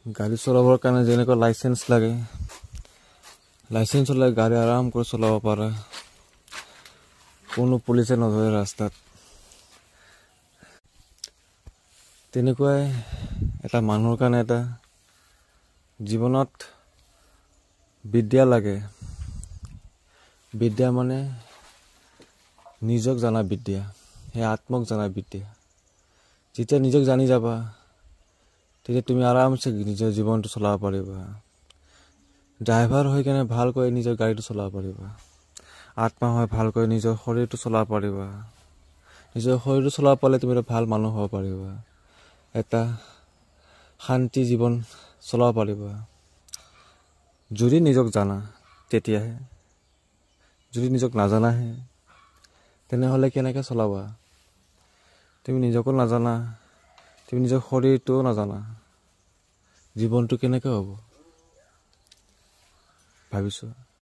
গাড়ী চলাবৰ কাৰণে যেনেকৈ লাইসেন্স লাগে লাইসেন্স হ'লে গাড়ী আৰাম কৰি চলাব পাৰে কোনো পুলিচে নধৰে ৰাস্তাত তেনেকৈ এটা মানুহৰ কাৰণে এটা জীৱনত বিদ্যা লাগে বিদ্যা মানে নিজক জানা বিদ্যা হে আত্মক জানা বিদ্যা যেতিয়া নিজক জানি যাবা তেতিয়া তুমি আৰামছে নিজৰ জীৱনটো চলাব পাৰিবা ড্ৰাইভাৰ হৈ কেনে ভালকৈ নিজৰ গাড়ীটো চলাব পাৰিবা আত্মা হৈ ভালকৈ নিজৰ শৰীৰটো চলাব পাৰিবা নিজৰ শৰীৰটো চলাব পাৰিলে তুমি ভাল মানুহ হ'ব পাৰিবা এটা শান্তি জীৱন চলাব পাৰিবা যদি নিজক জানা তেতিয়াহে যদি নিজক নাজানাহে তেনেহলে কেনেকৈ চলাবা তুমি নিজকো নাজানা তুমি নিজৰ শৰীৰটো নাজানা জীৱনটো কেনেকৈ হ'ব ভাবিছো